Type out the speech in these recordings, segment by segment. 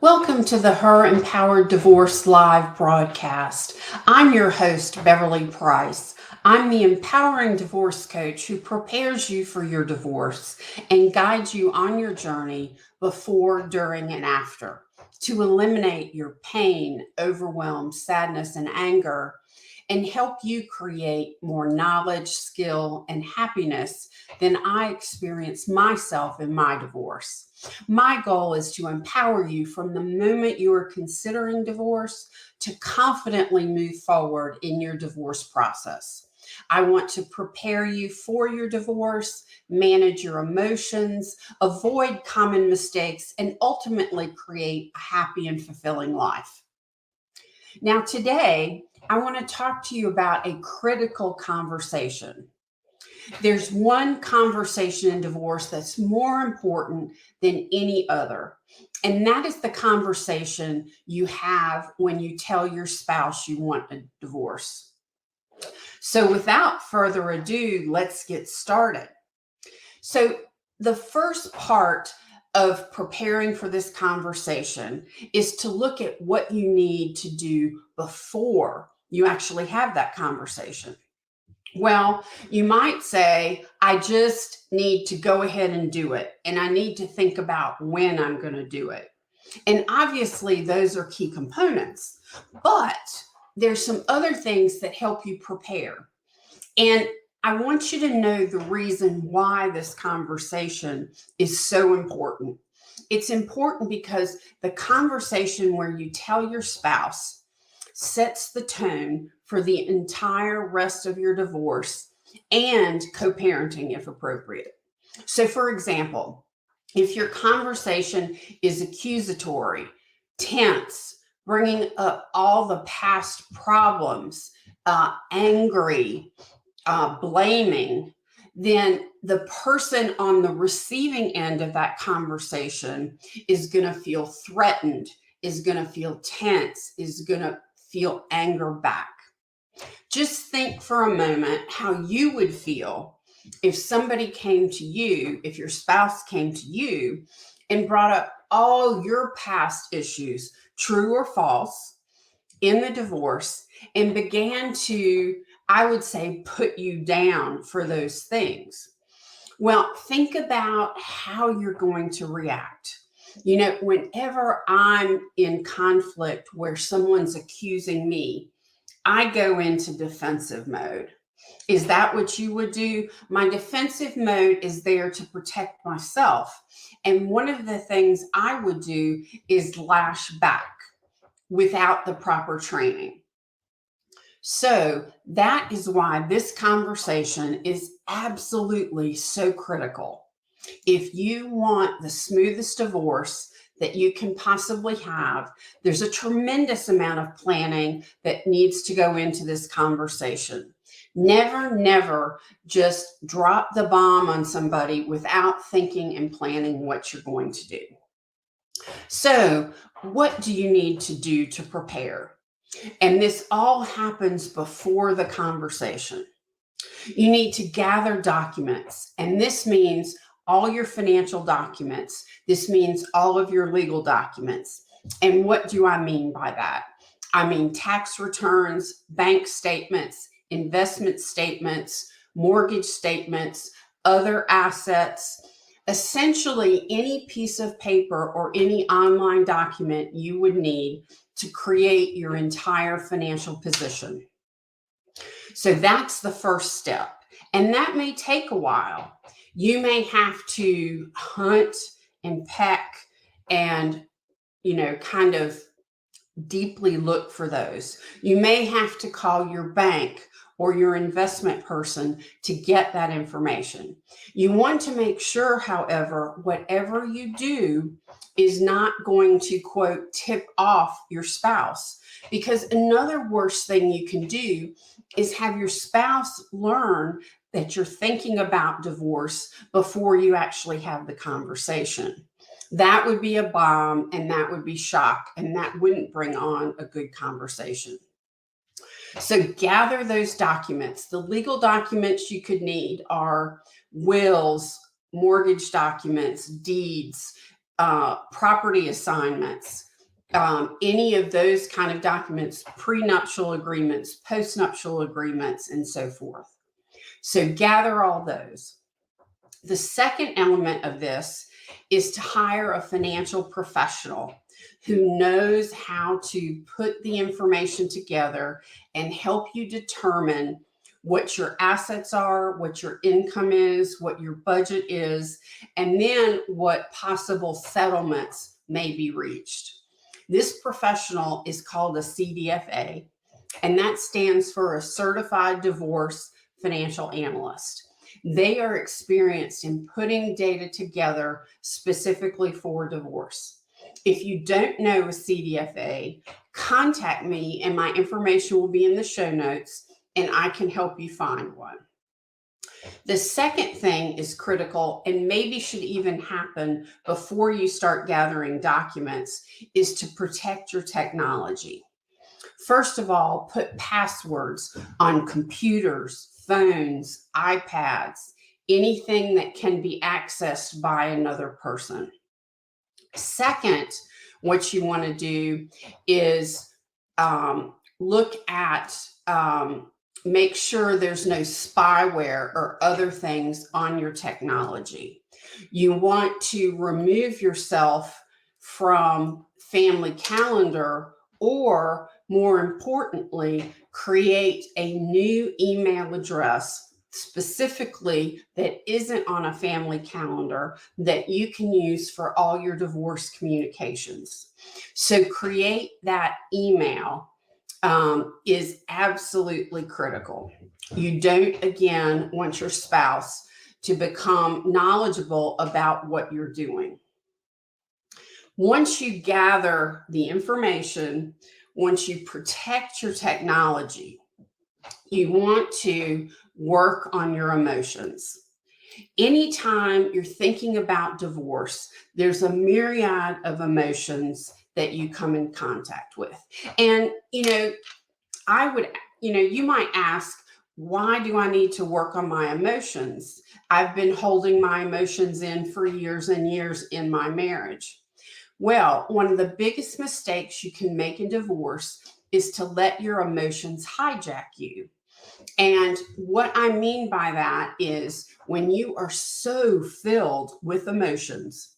Welcome to the Her Empowered Divorce Live broadcast. I'm your host, Beverly Price. I'm the empowering divorce coach who prepares you for your divorce and guides you on your journey before, during, and after to eliminate your pain, overwhelm, sadness, and anger, and help you create more knowledge, skill, and happiness than I experienced myself in my divorce. My goal is to empower you from the moment you are considering divorce to confidently move forward in your divorce process. I want to prepare you for your divorce, manage your emotions, avoid common mistakes, and ultimately create a happy and fulfilling life. Now, today, I want to talk to you about a critical conversation. There's one conversation in divorce that's more important than any other, and that is the conversation you have when you tell your spouse you want a divorce. So without further ado, let's get started. So the first part of preparing for this conversation is to look at what you need to do before you actually have that conversation. Well, you might say, I just need to go ahead and do it, and I need to think about when I'm going to do it. And obviously, those are key components, but there's some other things that help you prepare. And I want you to know the reason why this conversation is so important. It's important because the conversation where you tell your spouse sets the tone for the entire rest of your divorce and co-parenting if appropriate. So, for example, if your conversation is accusatory, tense, bringing up all the past problems, angry, blaming, then the person on the receiving end of that conversation is going to feel threatened, is going to feel tense, is going to feel anger back. Just think for a moment how you would feel if somebody came to you, if your spouse came to you and brought up all your past issues, true or false, in the divorce and began to, I would say, put you down for those things. Well, think about how you're going to react. You know, whenever I'm in conflict where someone's accusing me, I go into defensive mode. Is that what you would do? My defensive mode is there to protect myself. And one of the things I would do is lash back without the proper training. So that is why this conversation is absolutely so critical. If you want the smoothest divorce that you can possibly have, there's a tremendous amount of planning that needs to go into this conversation. Never just drop the bomb on somebody without thinking and planning what you're going to do. So, what do you need to do to prepare? And this all happens before the conversation. You need to gather documents, and this means all your financial documents. This means all of your legal documents. And what do I mean by that? I mean tax returns, bank statements, investment statements, mortgage statements, other assets, essentially any piece of paper or any online document you would need to create your entire financial position. So that's the first step. And that may take a while. You may have to hunt and peck and, kind of deeply look for those. You may have to call your bank or your investment person to get that information. You want to make sure, however, whatever you do is not going to, quote, tip off your spouse. Because another worst thing you can do is have your spouse learn that you're thinking about divorce before you actually have the conversation. That would be a bomb, and that would be shock, and that wouldn't bring on a good conversation. So gather those documents. The legal documents you could need are wills, mortgage documents, deeds, property assignments, any of those kind of documents, prenuptial agreements, postnuptial agreements, and so forth. So gather all those. The second element of this is to hire a financial professional who knows how to put the information together and help you determine what your assets are, what your income is, what your budget is, and then what possible settlements may be reached. This professional is called a CDFA, and that stands for a Certified Divorce Financial Analyst. They are experienced in putting data together specifically for divorce. If you don't know a CDFA, contact me and my information will be in the show notes and I can help you find one. The second thing is critical and maybe should even happen before you start gathering documents is to protect your technology. First of all, put passwords on computers, phones, iPads, anything that can be accessed by another person. Second, what you want to do is look at, make sure there's no spyware or other things on your technology. You want to remove yourself from family calendar, or more importantly, create a new email address specifically that isn't on a family calendar that you can use for all your divorce communications. So create that email is absolutely critical. You don't, again, want your spouse to become knowledgeable about what you're doing. Once you gather the information, once you protect your technology, you want to work on your emotions. Anytime you're thinking about divorce, there's a myriad of emotions that you come in contact with. And, you might ask, why do I need to work on my emotions? I've been holding my emotions in for years and years in my marriage. Well, one of the biggest mistakes you can make in divorce is to let your emotions hijack you. And what I mean by that is when you are so filled with emotions,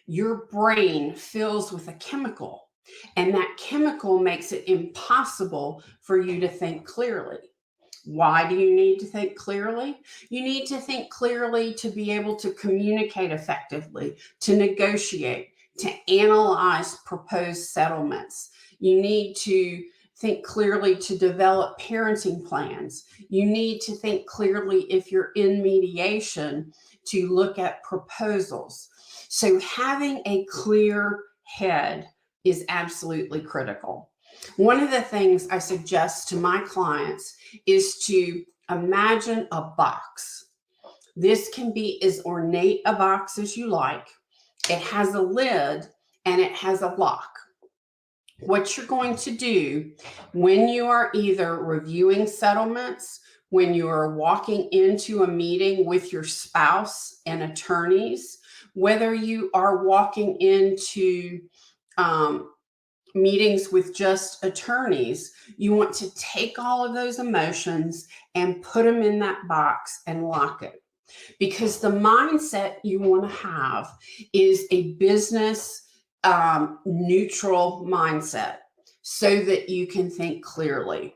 your brain fills with a chemical, and that chemical makes it impossible for you to think clearly. Why do you need to think clearly? You need to think clearly to be able to communicate effectively, to negotiate, to analyze proposed settlements. You need to think clearly to develop parenting plans. You need to think clearly if you're in mediation to look at proposals. So having a clear head is absolutely critical. One of the things I suggest to my clients is to imagine a box. This can be as ornate a box as you like. It has a lid and it has a lock. What you're going to do when you are either reviewing settlements, when you are walking into a meeting with your spouse and attorneys, whether you are walking into meetings with just attorneys, you want to take all of those emotions and put them in that box and lock it. Because the mindset you want to have is a business neutral mindset so that you can think clearly.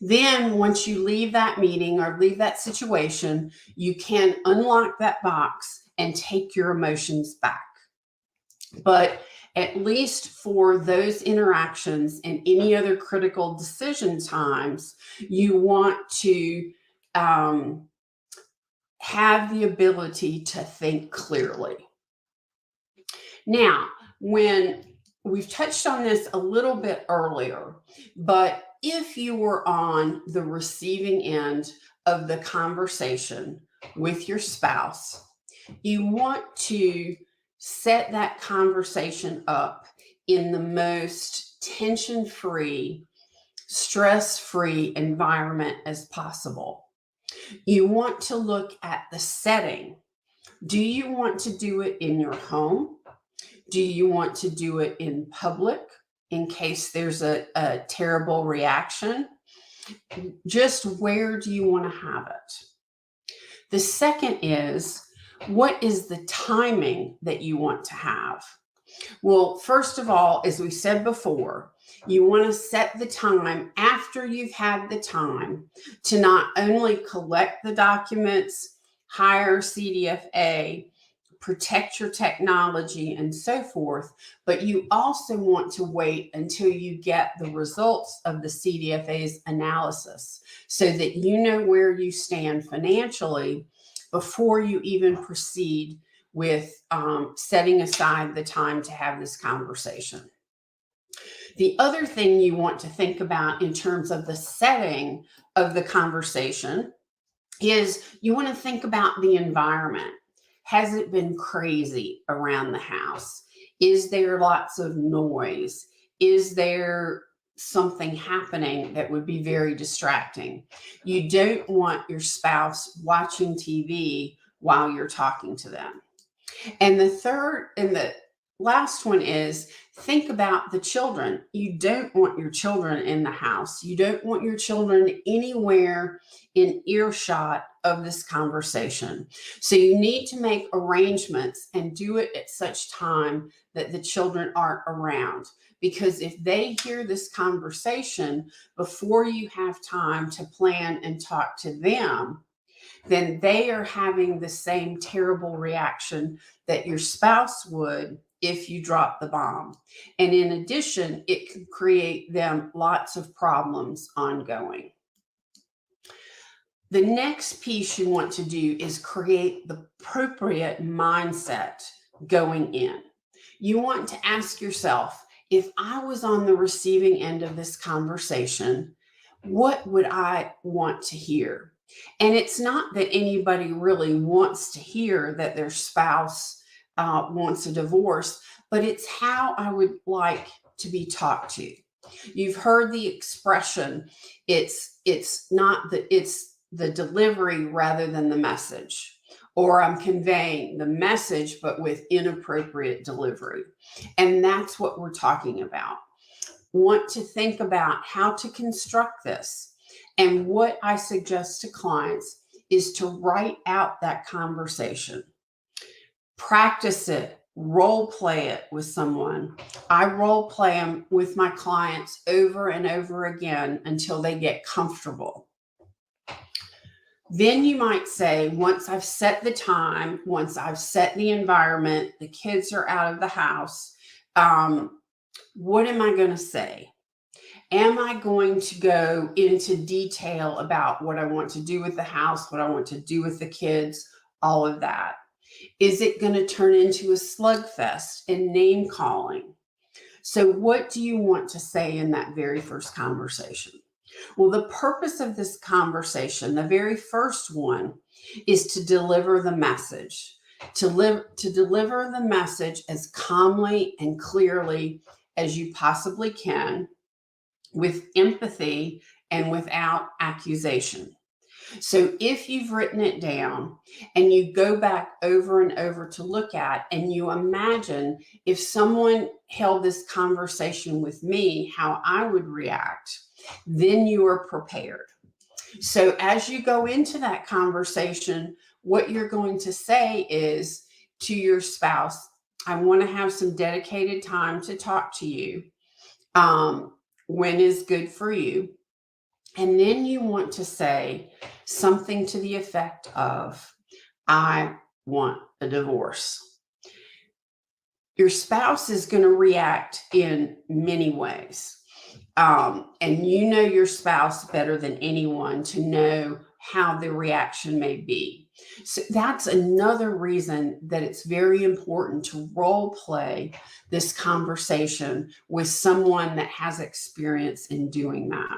Then once you leave that meeting or leave that situation, you can unlock that box and take your emotions back. But at least for those interactions and any other critical decision times, you want to have the ability to think clearly. Now, when we've touched on this a little bit earlier, but if you were on the receiving end of the conversation with your spouse, you want to set that conversation up in the most tension-free, stress-free environment as possible. You want to look at the setting. Do you want to do it in your home? Do you want to do it in public in case there's a terrible reaction? Just where do you want to have it? The second is, what is the timing that you want to have? Well, first of all, as we said before, you want to set the time after you've had the time to not only collect the documents, hire CDFA, protect your technology, and so forth, but you also want to wait until you get the results of the CDFA's analysis so that you know where you stand financially before you even proceed with setting aside the time to have this conversation. The other thing you want to think about in terms of the setting of the conversation is you want to think about the environment. Has it been crazy around the house? Is there lots of noise? Is there something happening that would be very distracting? You don't want your spouse watching TV while you're talking to them. And the last one is, think about the children. You don't want your children in the house. You don't want your children anywhere in earshot of this conversation. So you need to make arrangements and do it at such time that the children aren't around. Because if they hear this conversation before you have time to plan and talk to them, then they are having the same terrible reaction that your spouse would if you drop the bomb. And in addition, it can create them lots of problems ongoing. The next piece you want to do is create the appropriate mindset going in. You want to ask yourself, if I was on the receiving end of this conversation, what would I want to hear? And it's not that anybody really wants to hear that their spouse wants a divorce, but it's how I would like to be talked to. You've heard the expression, it's the delivery rather than the message, or I'm conveying the message but with inappropriate delivery. And that's what we're talking about. Want to think about how to construct this. And what I suggest to clients is to write out that conversation. Practice it, role play it with someone. I role play them with my clients over and over again until they get comfortable. Then you might say, once I've set the time, once I've set the environment, the kids are out of the house, what am I going to say? Am I going to go into detail about what I want to do with the house, what I want to do with the kids, all of that? Is it going to turn into a slugfest and name calling? So what do you want to say in that very first conversation? Well, the purpose of this conversation, the very first one, is to deliver the message, to deliver the message as calmly and clearly as you possibly can, with empathy and without accusation. So if you've written it down and you go back over and over to look at, and you imagine if someone held this conversation with me, how I would react, then you are prepared. So as you go into that conversation, what you're going to say is to your spouse, I want to have some dedicated time to talk to you. When is good for you? And then you want to say something to the effect of, I want a divorce. Your spouse is going to react in many ways. And you know your spouse better than anyone to know how the reaction may be. So that's another reason that it's very important to role play this conversation with someone that has experience in doing that.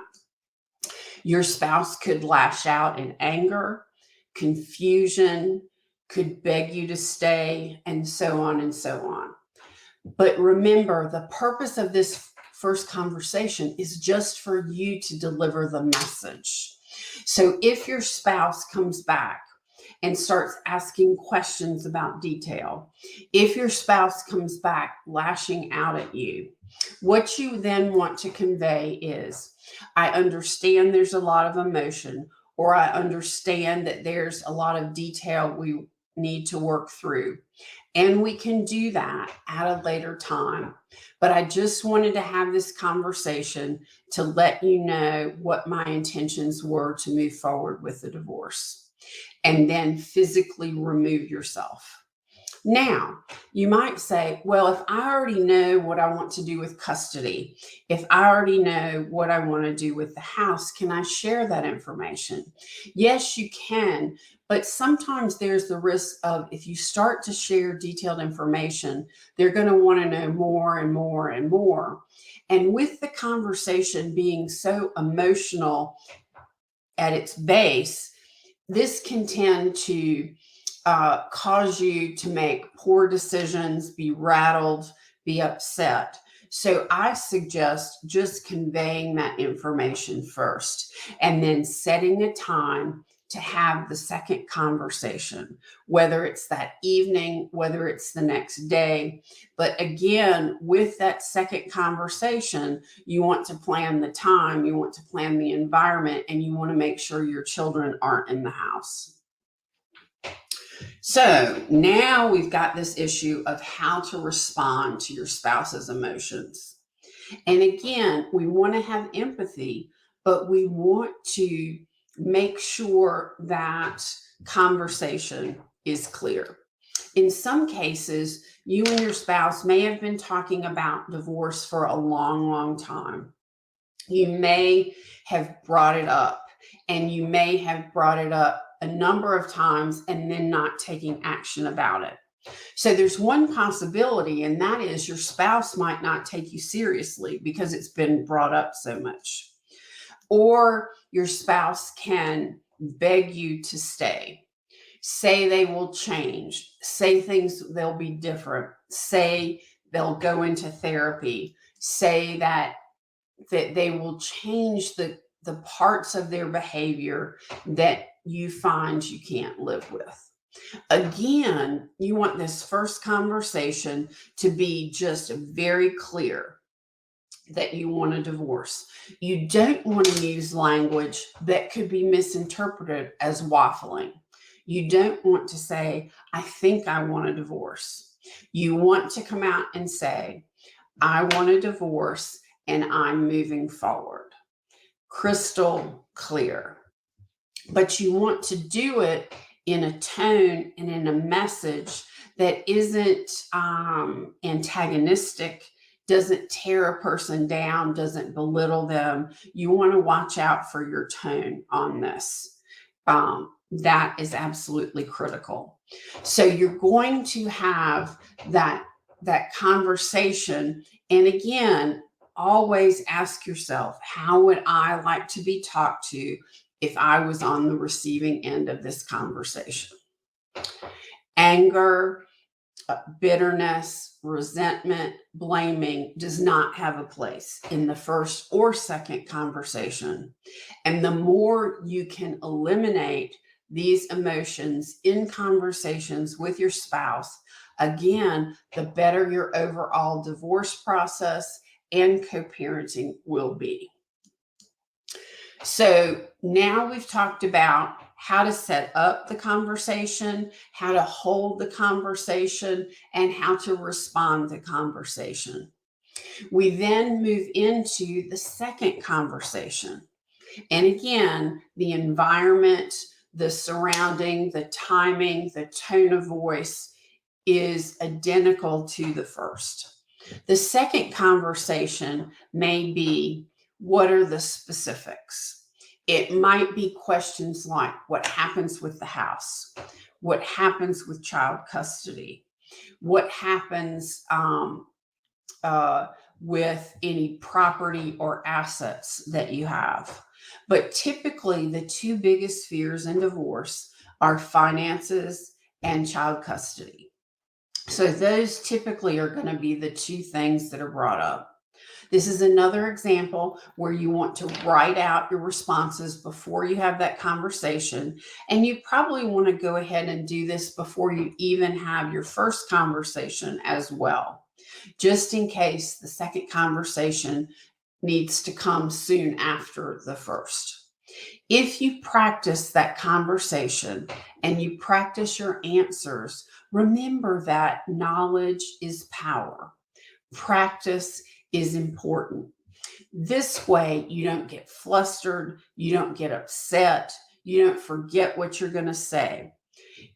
Your spouse could lash out in anger, confusion, could beg you to stay, and so on and so on. But remember, the purpose of this first conversation is just for you to deliver the message. So if your spouse comes back and starts asking questions about detail. If your spouse comes back lashing out at you, what you then want to convey is, I understand there's a lot of emotion, or I understand that there's a lot of detail we need to work through. And we can do that at a later time. But I just wanted to have this conversation to let you know what my intentions were to move forward with the divorce. And then physically remove yourself. Now, you might say, well, if I already know what I want to do with custody, if I already know what I want to do with the house, can I share that information? Yes, you can. But sometimes there's the risk of, if you start to share detailed information, they're going to want to know more and more and more. And with the conversation being so emotional at its base, this can tend to cause you to make poor decisions, be rattled, be upset. So I suggest just conveying that information first, and then setting a time to have the second conversation, whether it's that evening, whether it's the next day. But again, with that second conversation, you want to plan the time, you want to plan the environment, and you want to make sure your children aren't in the house. So now we've got this issue of how to respond to your spouse's emotions. And again, we want to have empathy, but we want to make sure that conversation is clear. In some cases, you and your spouse may have been talking about divorce for a long, long time. You may have brought it up, and you may have brought it up a number of times and then not taking action about it. So there's one possibility, and that is your spouse might not take you seriously because it's been brought up so much. Or your spouse can beg you to stay, say they will change, say things they'll be different, say they'll go into therapy, say that they will change the parts of their behavior that you find you can't live with. Again, you want this first conversation to be just very clear that you want a divorce. You don't want to use language that could be misinterpreted as waffling. You don't want to say, I think I want a divorce. You want to come out and say, I want a divorce and I'm moving forward. Crystal clear. But you want to do it in a tone and in a message that isn't antagonistic, doesn't tear a person down, doesn't belittle them. You want to watch out for your tone on this. That is absolutely critical. So you're going to have that conversation. And again, always ask yourself, how would I like to be talked to if I was on the receiving end of this conversation? Anger, bitterness, resentment, blaming does not have a place in the first or second conversation. And the more you can eliminate these emotions in conversations with your spouse, again, the better your overall divorce process and co-parenting will be. So now we've talked about how to set up the conversation, how to hold the conversation, and how to respond to conversation. We then move into the second conversation. And again, the environment, the surrounding, the timing, the tone of voice is identical to the first. The second conversation may be, what are the specifics? It might be questions like, what happens with the house? What happens with child custody? What happens with any property or assets that you have? But typically, the two biggest fears in divorce are finances and child custody. So those typically are going to be the two things that are brought up. This is another example where you want to write out your responses before you have that conversation. And you probably want to go ahead and do this before you even have your first conversation as well, just in case the second conversation needs to come soon after the first. If you practice that conversation and you practice your answers, remember that knowledge is power. Practice is important. This way, you don't get flustered, you don't get upset, you don't forget what you're going to say.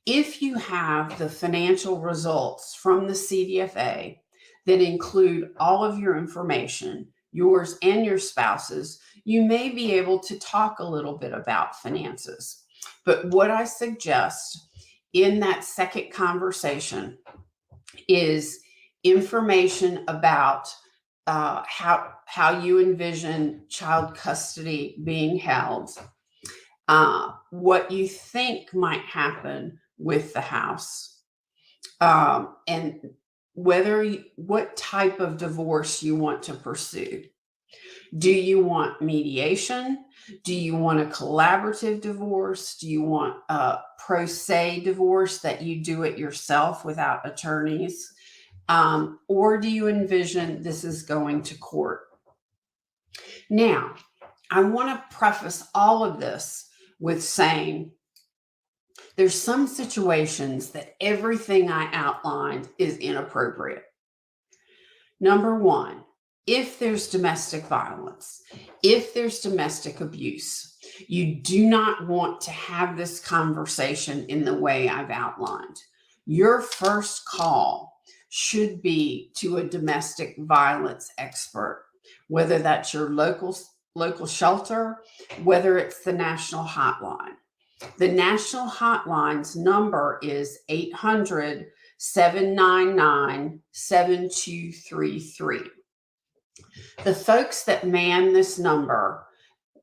If you have the financial results from the CDFA that include all of your information, yours and your spouse's, you may be able to talk a little bit about finances. But what I suggest in that second conversation is information about how you envision child custody being held, what you think might happen with the house, and what type of divorce you want to pursue. Do you want mediation? Do you want a collaborative divorce? Do you want a pro se divorce that you do it yourself without attorneys? Or do you envision this is going to court? Now, I want to preface all of this with saying there's some situations that everything I outlined is inappropriate. Number one, if there's domestic violence, if there's domestic abuse, you do not want to have this conversation in the way I've outlined. Your first call should be to a domestic violence expert, whether that's your local shelter, whether it's the national hotline. The national hotline's number is 800-799-7233. The folks that man this number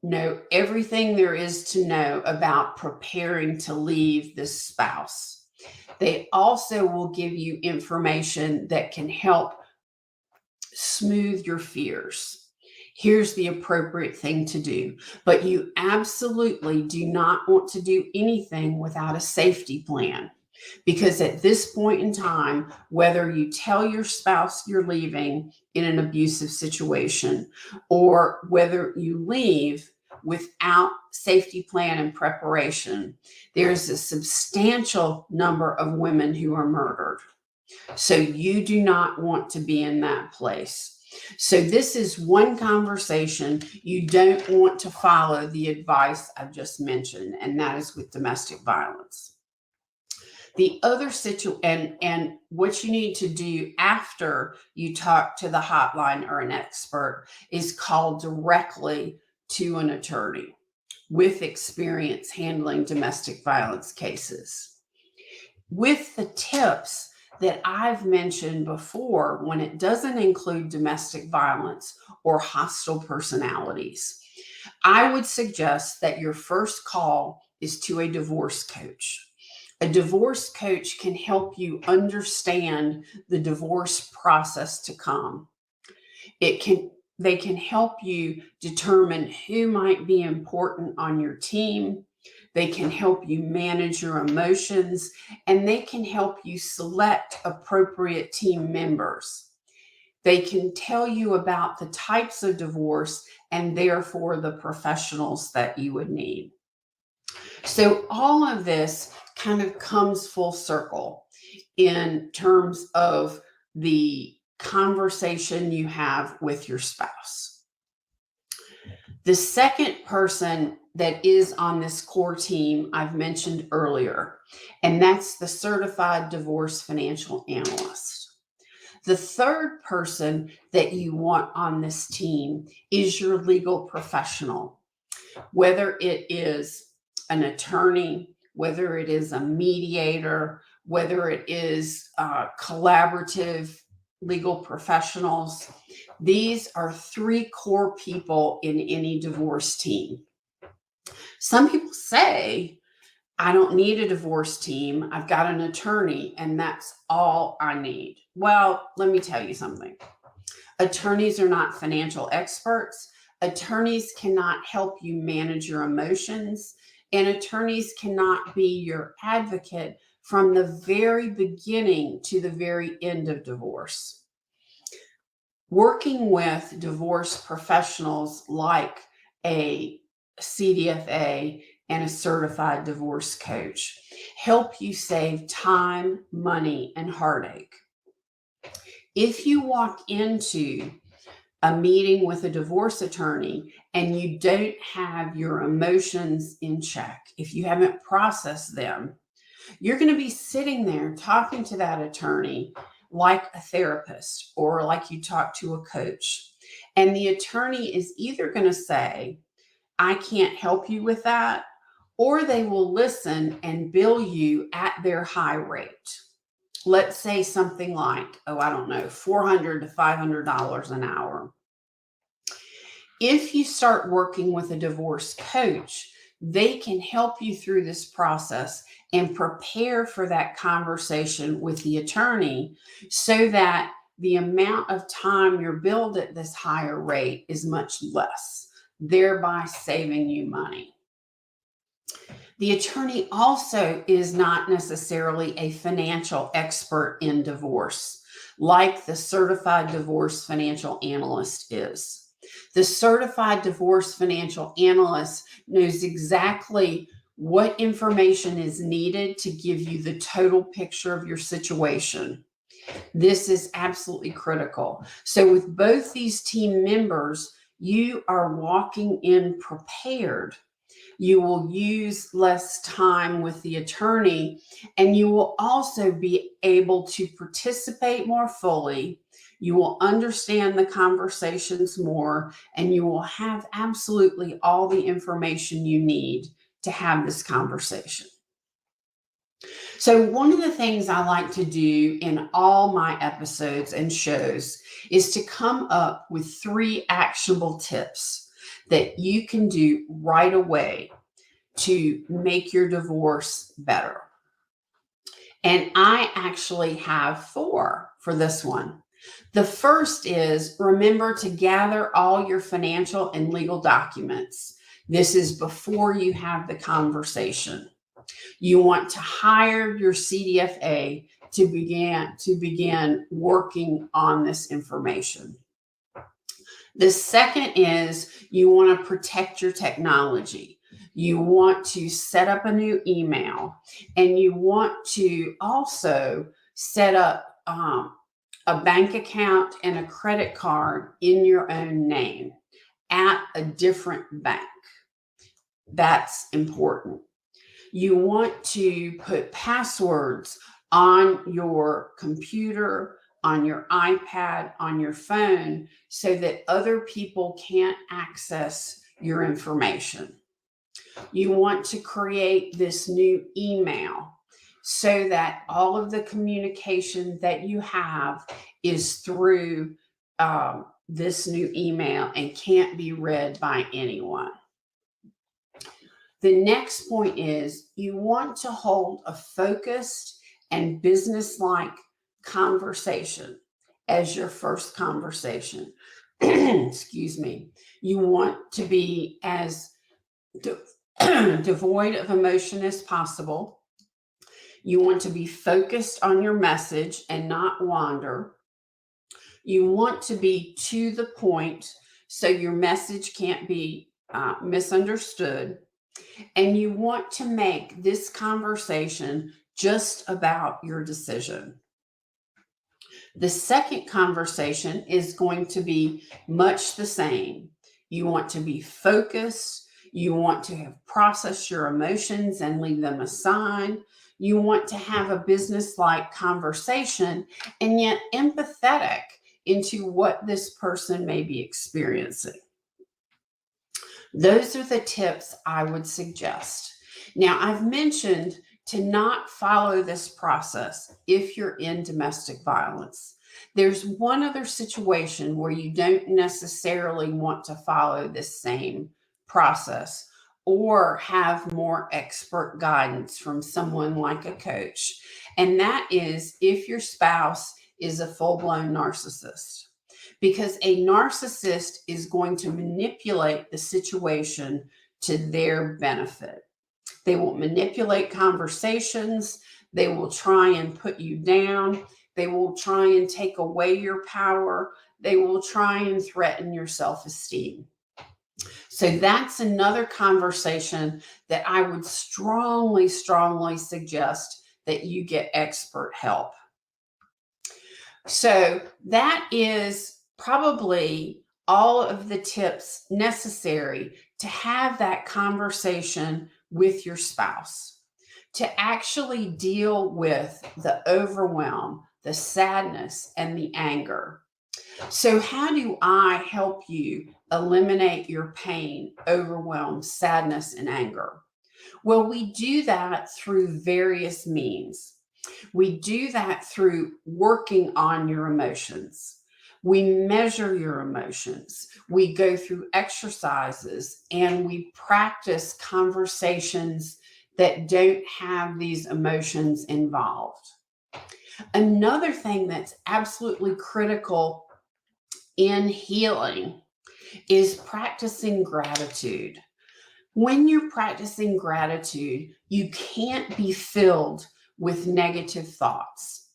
know everything there is to know about preparing to leave this spouse. They also will give you information that can help smooth your fears. Here's the appropriate thing to do. But you absolutely do not want to do anything without a safety plan. Because at this point in time, whether you tell your spouse you're leaving in an abusive situation, or whether you leave without safety plan and preparation, there's a substantial number of women who are murdered. So you do not want to be in that place. So this is one conversation you don't want to follow the advice I've just mentioned, and that is with domestic violence. The other situation, and what you need to do after you talk to the hotline or an expert, is call directly to an attorney with experience handling domestic violence cases. With the tips that I've mentioned before, when it doesn't include domestic violence or hostile personalities, I would suggest that your first call is to a divorce coach. A divorce coach can help you understand the divorce process to come. They can help you determine who might be important on your team. They can help you manage your emotions, and they can help you select appropriate team members. They can tell you about the types of divorce and therefore the professionals that you would need. So all of this kind of comes full circle in terms of the conversation you have with your spouse. The second person that is on this core team I've mentioned earlier, and that's the Certified Divorce Financial Analyst. The third person that you want on this team is your legal professional, whether it is an attorney, whether it is a mediator, whether it is collaborative legal professionals. These are three core people in any divorce team. Some people say, I don't need a divorce team. I've got an attorney and that's all I need. Well, let me tell you something. Attorneys are not financial experts. Attorneys cannot help you manage your emotions, and attorneys cannot be your advocate from the very beginning to the very end of divorce. Working with divorce professionals like a CDFA and a certified divorce coach help you save time, money, and heartache. If you walk into a meeting with a divorce attorney and you don't have your emotions in check, if you haven't processed them, you're going to be sitting there talking to that attorney like a therapist or like you talk to a coach. And the attorney is either going to say, I can't help you with that, or they will listen and bill you at their high rate. Let's say something like, $400 to $500 an hour. If you start working with a divorce coach, they can help you through this process and prepare for that conversation with the attorney so that the amount of time you're billed at this higher rate is much less, thereby saving you money. The attorney also is not necessarily a financial expert in divorce, like the certified divorce financial analyst is. The certified divorce financial analyst knows exactly what information is needed to give you the total picture of your situation. This is absolutely critical. So with both these team members, you are walking in prepared. You will use less time with the attorney, and you will also be able to participate more fully. You will understand the conversations more, and you will have absolutely all the information you need to have this conversation. So one of the things I like to do in all my episodes and shows is to come up with 3 actionable tips that you can do right away to make your divorce better. And I actually have 4 for this one. The first is remember to gather all your financial and legal documents. This is before you have the conversation. You want to hire your CDFA to begin working on this information. The second is you want to protect your technology. You want to set up a new email, and you want to also set up a bank account and a credit card in your own name at a different bank. That's important. You want to put passwords on your computer, on your iPad, on your phone, so that other people can't access your information. You want to create this new email so that all of the communication that you have is through this new email and can't be read by anyone. The next point is you want to hold a focused and business-like conversation as your first conversation. Excuse me. You want to be as devoid of emotion as possible. You want to be focused on your message and not wander. You want to be to the point so your message can't be misunderstood. And you want to make this conversation just about your decision. The second conversation is going to be much the same. You want to be focused. You want to have processed your emotions and leave them aside. You want to have a business-like conversation and yet empathetic into what this person may be experiencing. Those are the tips I would suggest. Now, I've mentioned to not follow this process if you're in domestic violence. There's one other situation where you don't necessarily want to follow this same process or have more expert guidance from someone like a coach. And that is if your spouse is a full-blown narcissist. because a narcissist is going to manipulate the situation to their benefit. They will manipulate conversations. They will try and put you down. They will try and take away your power. They will try and threaten your self-esteem. So that's another conversation that I would strongly, strongly suggest that you get expert help. So that is probably all of the tips necessary to have that conversation with your spouse, to actually deal with the overwhelm, the sadness, and the anger. So how do I help you eliminate your pain, overwhelm, sadness, and anger? Well, we do that through various means. We do that through working on your emotions. We measure your emotions. We go through exercises and we practice conversations that don't have these emotions involved. Another thing that's absolutely critical in healing is practicing gratitude. When you're practicing gratitude, you can't be filled with negative thoughts.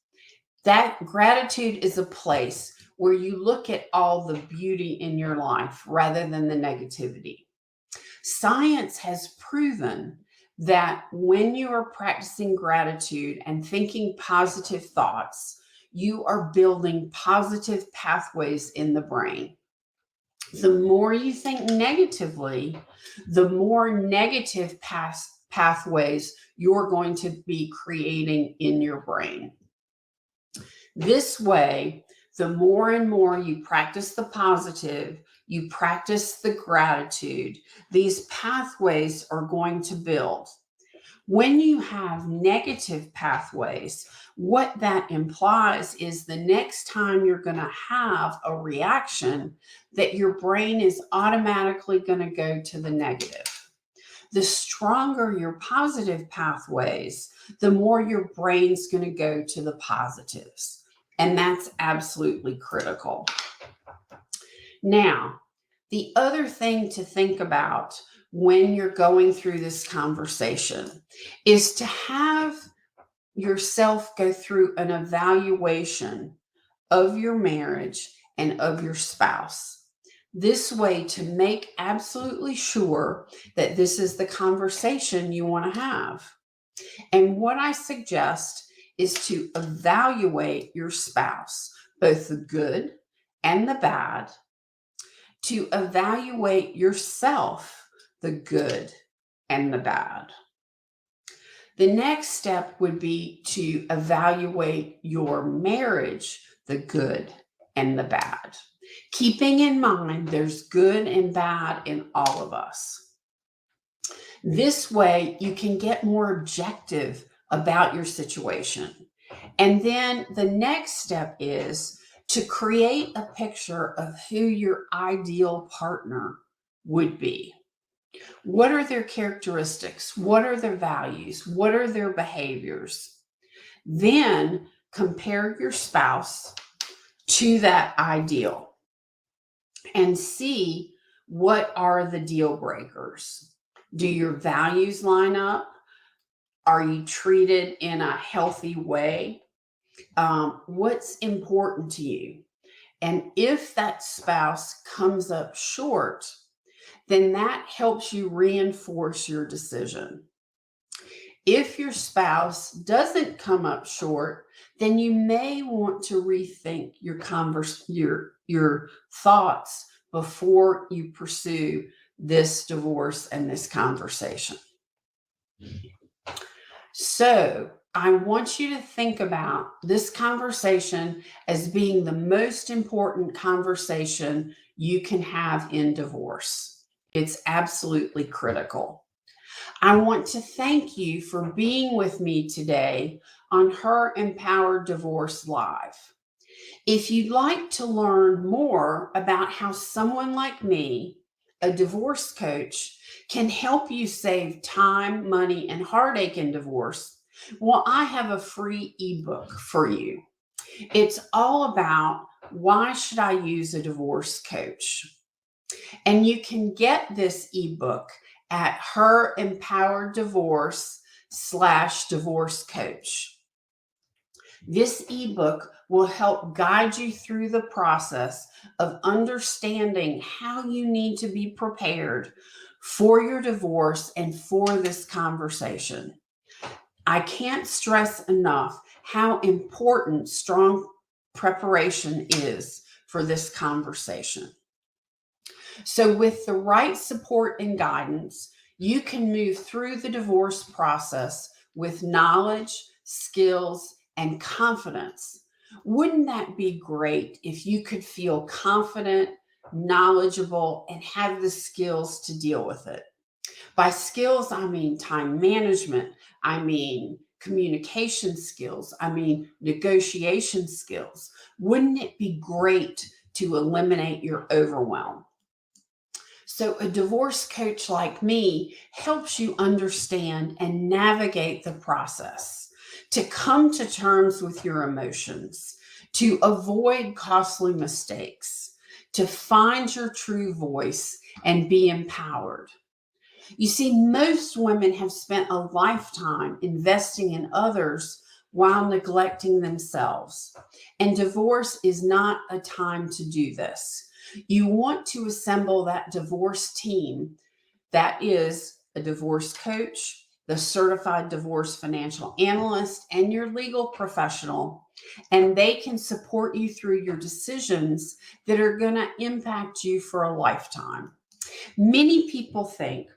That gratitude is a place where you look at all the beauty in your life rather than the negativity. Science has proven that when you are practicing gratitude and thinking positive thoughts, you are building positive pathways in the brain. The more you think negatively, the more negative pathways you're going to be creating in your brain. This way, the more and more you practice the positive, you practice the gratitude, these pathways are going to build. When you have negative pathways, what that implies is the next time you're going to have a reaction, that your brain is automatically going to go to the negative. The stronger your positive pathways, the more your brain's going to go to the positives. And that's absolutely critical. Now, the other thing to think about when you're going through this conversation is to have yourself go through an evaluation of your marriage and of your spouse. This way, to make absolutely sure that this is the conversation you want to have. And what I suggest is to evaluate your spouse, both the good and the bad, to evaluate yourself, the good and the bad. The next step would be to evaluate your marriage, the good and the bad. Keeping in mind there's good and bad in all of us. This way you can get more objective about your situation. And then the next step is to create a picture of who your ideal partner would be. What are their characteristics? What are their values? What are their behaviors? Then compare your spouse to that ideal and see what are the deal breakers. Do your values line up? Are you treated in a healthy way? What's important to you? And if that spouse comes up short, then that helps you reinforce your decision. If your spouse doesn't come up short, then you may want to rethink your thoughts before you pursue this divorce and this conversation. So I want you to think about this conversation as being the most important conversation you can have in divorce. It's absolutely critical. I want to thank you for being with me today on Her Empowered Divorce Live. If you'd like to learn more about how someone like me, a divorce coach, can help you save time, money, and heartache in divorce, well, I have a free ebook for you. It's all about Why should I use a divorce coach? And you can get this ebook at Her Empowered Divorce /divorce coach. This ebook will help guide you through the process of understanding how you need to be prepared for your divorce and for this conversation. I can't stress enough how important strong preparation is for this conversation. So with the right support and guidance, you can move through the divorce process with knowledge, skills, and confidence. Wouldn't that be great if you could feel confident, knowledgeable, and have the skills to deal with it? By skills, I mean time management, I mean communication skills, I mean negotiation skills. Wouldn't it be great to eliminate your overwhelm? So a divorce coach like me helps you understand and navigate the process, to come to terms with your emotions, to avoid costly mistakes, to find your true voice and be empowered. You see, most women have spent a lifetime investing in others while neglecting themselves. And divorce is not a time to do this. You want to assemble that divorce team that is a divorce coach, the certified divorce financial analyst, and your legal professional. And they can support you through your decisions that are going to impact you for a lifetime. Many people think,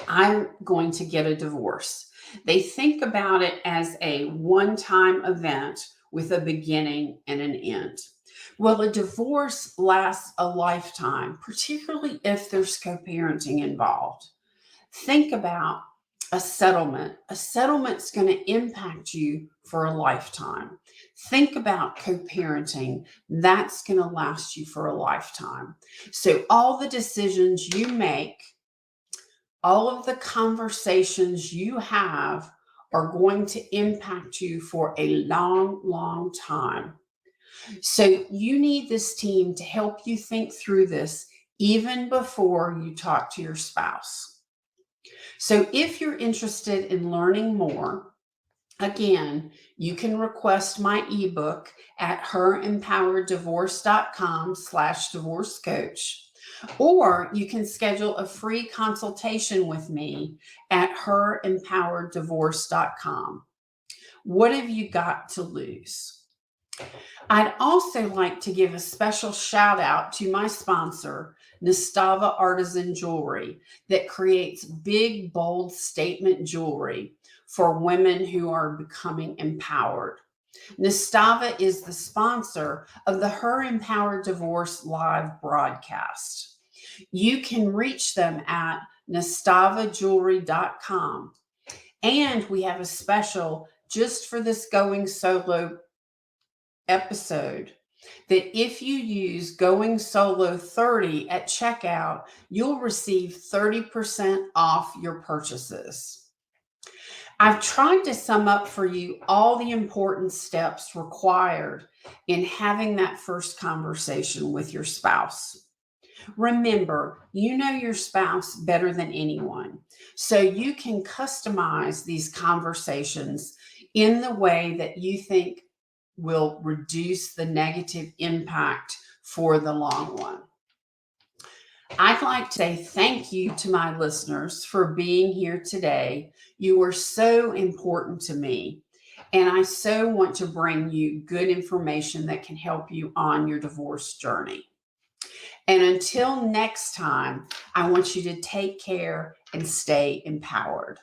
I'm going to get a divorce. They think about it as a one-time event with a beginning and an end. Well, a divorce lasts a lifetime, particularly if there's co-parenting involved. Think about a settlement. A settlement's going to impact you for a lifetime. Think about co-parenting. That's going to last you for a lifetime. So all the decisions you make, all of the conversations you have are going to impact you for a long, long time. So you need this team to help you think through this even before you talk to your spouse. So if you're interested in learning more, again, you can request my ebook at herempowereddivorce.com/divorce coach. Or you can schedule a free consultation with me at herempowereddivorce.com. What have you got to lose? I'd also like to give a special shout out to my sponsor, Nastava Artisan Jewelry, that creates big, bold statement jewelry for women who are becoming empowered. Nastava is the sponsor of the Her Empowered Divorce live broadcast. You can reach them at nastavajewelry.com. And we have a special just for this Going Solo episode that if you use Going Solo 30 at checkout, you'll receive 30% off your purchases. I've tried to sum up for you all the important steps required in having that first conversation with your spouse. Remember, you know your spouse better than anyone, so you can customize these conversations in the way that you think will reduce the negative impact for the long run. I'd like to say thank you to my listeners for being here today. You are so important to me, and I so want to bring you good information that can help you on your divorce journey. And until next time, I want you to take care and stay empowered.